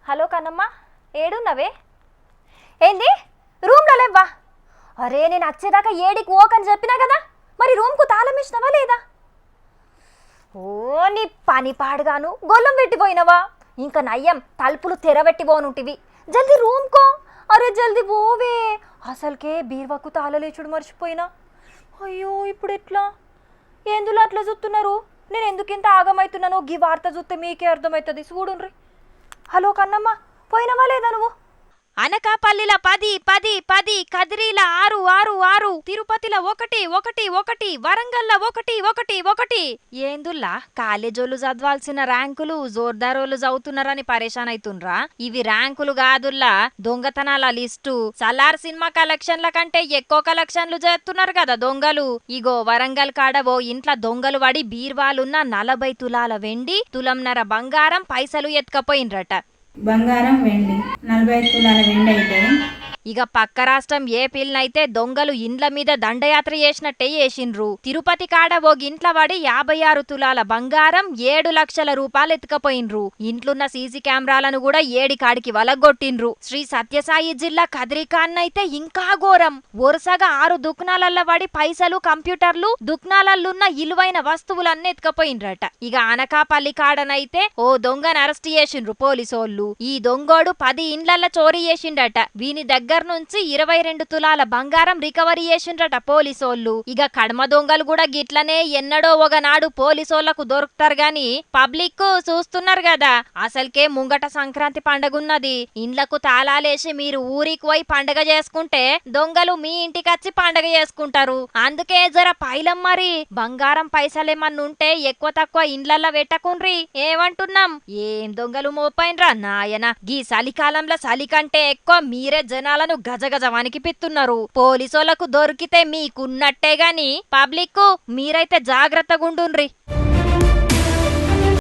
Hello Kannamma, ఏడున్నవే? ఏంది రూమ్లో లేవ్వా? అరే నేను వచ్చేదాకా ఏడికి ఓకని చెప్పినా కదా, మరి రూమ్కు తాళం ఇచ్చినవా లేదా? ఓ నీ పని పాడుగాను గొల్లం పెట్టిపోయినవా? ఇంకా నయ్యం తలుపులు తెరబెట్టిపోనుంటివి. జల్దీ రూమ్కో. అరే జల్దీ పోవే, అసలుకే బీర్వాకు తాళలేచుడు మర్చిపోయినా. అయ్యో ఇప్పుడు ఎట్లా? ఎందులో అట్లా చూస్తున్నారు? నేను ఎందుకింత ఆగమవుతున్నానో గీ వార్త చూస్తే మీకే అర్థమవుతుంది, చూడుండ్రి. హలో కన్నమ్మ, పోయినవా లేదా నువ్వు? అనకాపల్లిల 10 10 10, కదిరీల 6 6 6, తిరుపతిల 1 1 1, వరంగల్ల 1 1 1. ఏందుల్లా కాలేజోళ్ళు చదవాల్సిన ర్యాంకులు జోర్దారోళ్ళు చదువుతున్నారని పరేషాన్ అయితుండ్రా? ఇవి ర్యాంకులు కాదుల్లా, దొంగతనాల లిస్టు. సలార్ సినిమా కలెక్షన్ల కంటే ఎక్కువ కలెక్షన్లు చేస్తున్నారు కదా దొంగలు. ఇగో వరంగల్ కాడవో ఇంట్లో దొంగలు పడి బీర్వాలున్న 40 తులాల వెండి, తులంన్నర బంగారం, పైసలు ఎత్తుకపోయినరట. బంగారం వెండి 45 తులాల వెండి అయితే ఇక పక్క రాష్ట్రం ఏపీలనైతే దొంగలు ఇండ్ల మీద దండయాత్ర చేసినట్టే చేసిండ్రు. తిరుపతి కాడ ఓ గింట్ల పడి 56 తులాల బంగారం, 7 లక్షల రూపాయలు ఎత్తుకపోయినరు. ఇంట్లున్న సీసీ కెమెరాలను కూడా ఏడికాడికి వలగొట్టిండ్రు. శ్రీ సత్యసాయి జిల్లా కదిరికాన్నైతే ఇంకా ఘోరం. వరుసగా 6 దుకాణాలల్ల పడి పైసలు, కంప్యూటర్లు, దుకాణాలల్లున్న ఇలువైన వస్తువులన్నీ ఎత్తుకపోయినరట. ఇక అనకాపల్లి కాడనైతే ఓ దొంగను అరెస్ట్ చేసిండ్రు పోలీసోళ్ళు. ఈ దొంగోడు 10 ఇండ్లల్ల చోరీ చేసిండట. వీని దగ్గర నుంచి 22 తులాల బంగారం రికవరీ చేసిండ్రట పోలీసోళ్ళు. ఇక కడమ దొంగలు కూడా గిట్లనే ఎన్నడో ఒకనాడు పోలీసోళ్లకు దొరుకుతారు గాని పబ్లిక్ చూస్తున్నారు కదా. అసలుకే ముంగట సంక్రాంతి పండగున్నది. ఇండ్లకు తాళాలేసి మీరు ఊరికి పోయి పండగ చేసుకుంటే దొంగలు మీ ఇంటికొచ్చి పండగ చేసుకుంటారు. అందుకే జర పైలం మరి. బంగారం పైసలేమన్నుంటే ఎక్కువ తక్కువ ఇండ్లల్ల పెట్టకుండ్రి. ఏమంటున్నాం? ఏం దొంగలు మోపైన్రా నాయన. గీ చలికాలంలో చలి కంటే ఎక్కువ మీరే జనాలను గజగజ వణికిపిస్తున్నారు. పోలీసోళ్లకు దొరికితే మీకున్నట్టే గాని పబ్లిక్ మీరైతే జాగ్రత్తగుండుండ్రి.